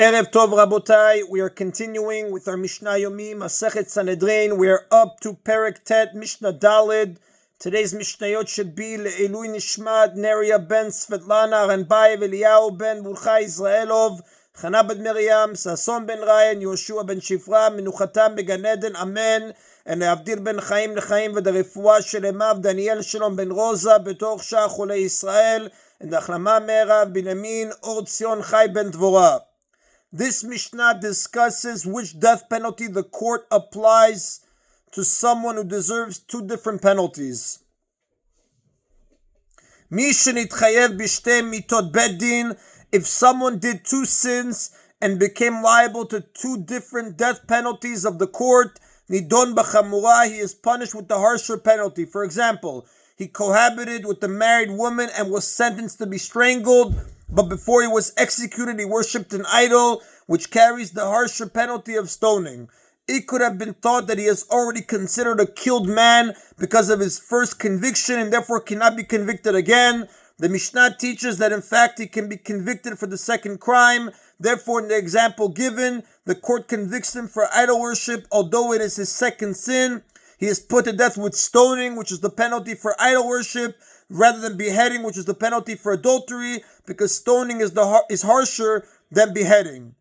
Erev Tov Rabotai, we are continuing with our Mishna Yomi, Masechet Sanhedrin. We are up to Perek Tet, Mishnah Daled. Today's Mishnayot should be Le'ilui Nishmat, Neria ben Svetlana, Ranbayev Eliyahu ben Burcha Israelov, Chana ben Miriam, Sason ben Ryan, Yoshua ben Shifra, Menuchatam began Eden, Amen. And Avdil ben Chaim Lechaim v'derefua shelemav, Daniel Shalom ben Rosa, Betoch Shah Chulei Israel, and Achlama Merav, Binyamin, Or Tzion Chai ben Dvorah. This Mishnah discusses which death penalty the court applies to someone who deserves two different penalties. Mishna Yomi, mitot bedin, if someone did two sins and became liable to two different death penalties of the court, nidon b'chamura, he is punished with the harsher penalty. For example, he cohabited with a married woman and was sentenced to be strangled, but before he was executed, he worshipped an idol, which carries the harsher penalty of stoning. It could have been thought that he is already considered a killed man because of his first conviction and therefore cannot be convicted again. The Mishnah teaches that in fact he can be convicted for the second crime. Therefore, in the example given, the court convicts him for idol worship, although it is his second sin. He is put to death with stoning, which is the penalty for idol worship, rather than beheading, which is the penalty for adultery, because stoning is harsher than beheading.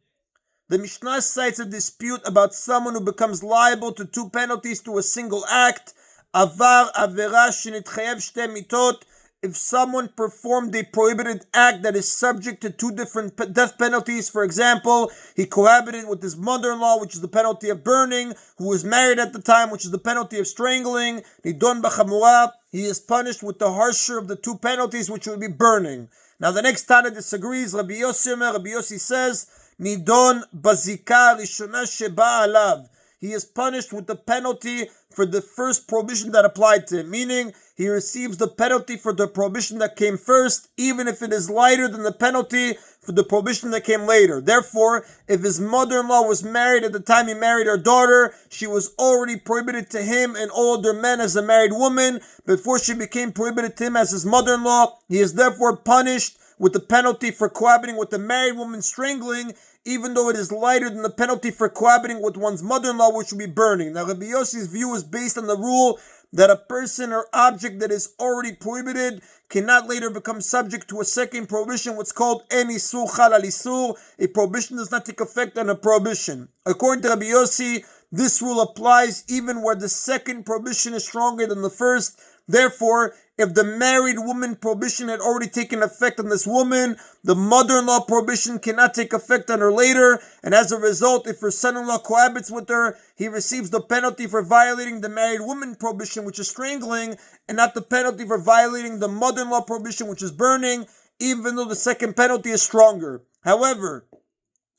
The Mishnah cites a dispute about someone who becomes liable to two penalties to a single act. Avar avera shenitchayev shte mitot. If someone performed a prohibited act that is subject to two different death penalties, for example, he cohabited with his mother-in-law, which is the penalty of burning, who was married at the time, which is the penalty of strangling, nidon b'chamura, he is punished with the harsher of the two penalties, which would be burning. Now the next Tana disagrees. Rabbi Yossi says, nidon bazika rishona sheba alav. He is punished with the penalty for the first prohibition that applied to him, meaning he receives the penalty for the prohibition that came first, even if it is lighter than the penalty for the prohibition that came later. Therefore, if his mother-in-law was married at the time he married her daughter, she was already prohibited to him and all other men as a married woman before she became prohibited to him as his mother-in-law. He is therefore punished with the penalty for cohabiting with a married woman, strangling, even though it is lighter than the penalty for cohabiting with one's mother-in-law, which would be burning. Now, Rabbi Yossi's view is based on the rule that a person or object that is already prohibited cannot later become subject to a second prohibition, what's called en isur chal al isur. A prohibition does not take effect on a prohibition. According to Rabbi Yossi, this rule applies even where the second prohibition is stronger than the first. Therefore, if the married woman prohibition had already taken effect on this woman, the mother-in-law prohibition cannot take effect on her later, and as a result, if her son-in-law cohabits with her, he receives the penalty for violating the married woman prohibition, which is strangling, and not the penalty for violating the mother-in-law prohibition, which is burning, even though the second penalty is stronger. However,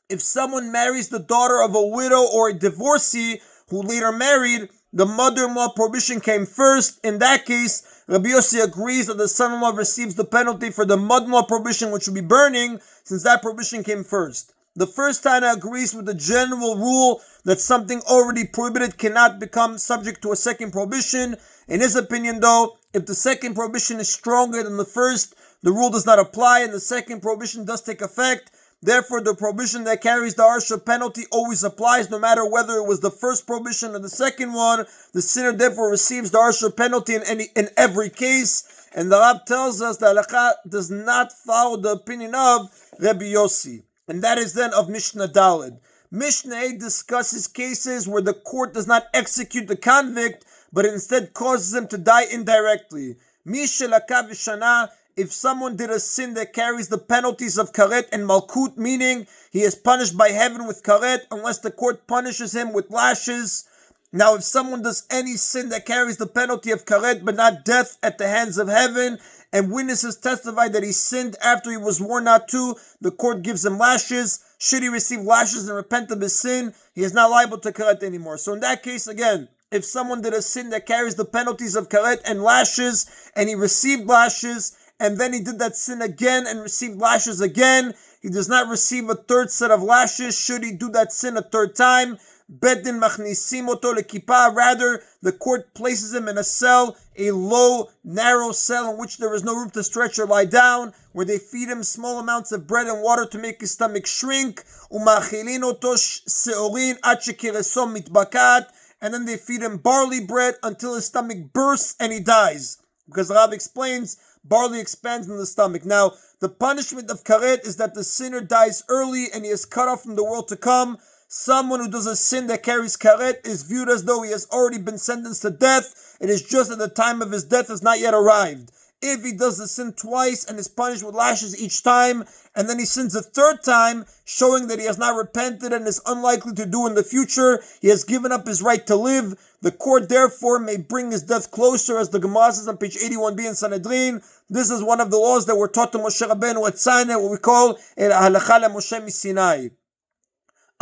if someone marries the daughter of a widow or a divorcee who later married, the mother-in-law prohibition came first. In that case, Rabbi Yossi agrees that the son-in-law receives the penalty for the mother-in-law prohibition, which would be burning, since that prohibition came first. The first Tana agrees with the general rule that something already prohibited cannot become subject to a second prohibition. In his opinion, though, if the second prohibition is stronger than the first, the rule does not apply, and the second prohibition does take effect. Therefore, the prohibition that carries the harsher penalty always applies, no matter whether it was the first prohibition or the second one. The sinner therefore receives the harsher penalty in every case. And the Rab tells us that halakha does not follow the opinion of Rabbi Yossi. And that is then of Mishnah Daled. Mishnah A discusses cases where the court does not execute the convict, but instead causes him to die indirectly. Mishelaka v'shana. If someone did a sin that carries the penalties of karet and malkut, meaning he is punished by heaven with karet unless the court punishes him with lashes. Now, if someone does any sin that carries the penalty of karet but not death at the hands of heaven, and witnesses testify that he sinned after he was warned not to, the court gives him lashes. Should he receive lashes and repent of his sin, he is not liable to karet anymore. So in that case, again, if someone did a sin that carries the penalties of karet and lashes, and he received lashes, and then he did that sin again and received lashes again, he does not receive a third set of lashes should he do that sin a third time. Bet din machnisim oto lekippah. Rather, the court places him in a cell, a low, narrow cell in which there is no room to stretch or lie down, where they feed him small amounts of bread and water to make his stomach shrink. Umachilin oto seorin ad shekireso mitbakat. And then they feed him barley bread until his stomach bursts and he dies. Because the Rav explains, barley expands in the stomach. Now, the punishment of karet is that the sinner dies early and he is cut off from the world to come. Someone who does a sin that carries karet is viewed as though he has already been sentenced to death. It is just that the time of his death has not yet arrived. If he does the sin twice and is punished with lashes each time, and then he sins a third time, showing that he has not repented and is unlikely to do in the future, he has given up his right to live. The court therefore may bring his death closer, as the Gemara says on page 81b in Sanhedrin. This is one of the laws that were taught to Moshe Rabbeinu at Sinai, what we call El Halacha Moshe Misinai.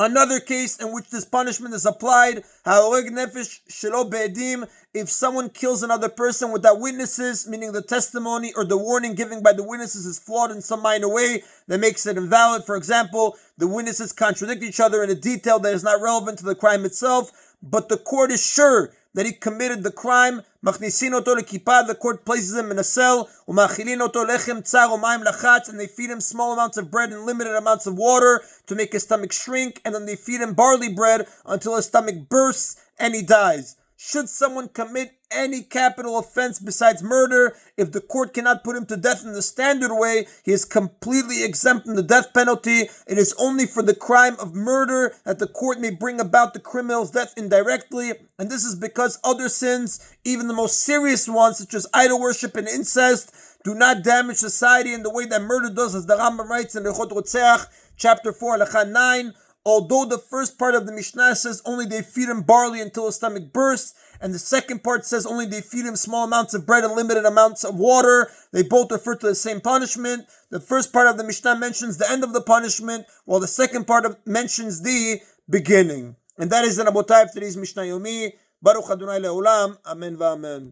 Another case in which this punishment is applied, ha'oreg nefesh shelo be'edim, if someone kills another person without witnesses, meaning the testimony or the warning given by the witnesses is flawed in some minor way that makes it invalid. For example, the witnesses contradict each other in a detail that is not relevant to the crime itself, but the court is sure that he committed the crime. Machnisin oto lekippah, the court places him in a cell. Umachilin oto lechem tsar u'mayim lachatz, and they feed him small amounts of bread and limited amounts of water to make his stomach shrink, and then they feed him barley bread until his stomach bursts and he dies. Should someone commit any capital offense besides murder, if the court cannot put him to death in the standard way, he is completely exempt from the death penalty. It is only for the crime of murder that the court may bring about the criminal's death indirectly, and this is because other sins, even the most serious ones, such as idol worship and incest, do not damage society in the way that murder does, as the Rambam writes in Rechot Rotzeach, chapter 4, Halacha 9. Although the first part of the Mishnah says only they feed him barley until his stomach bursts, and the second part says only they feed him small amounts of bread and limited amounts of water, they both refer to the same punishment. The first part of the Mishnah mentions the end of the punishment, while the second part mentions the beginning. And that is the Rabotai of today's Mishna Yomi. Baruch Adonai Le'olam. Amen v'amen.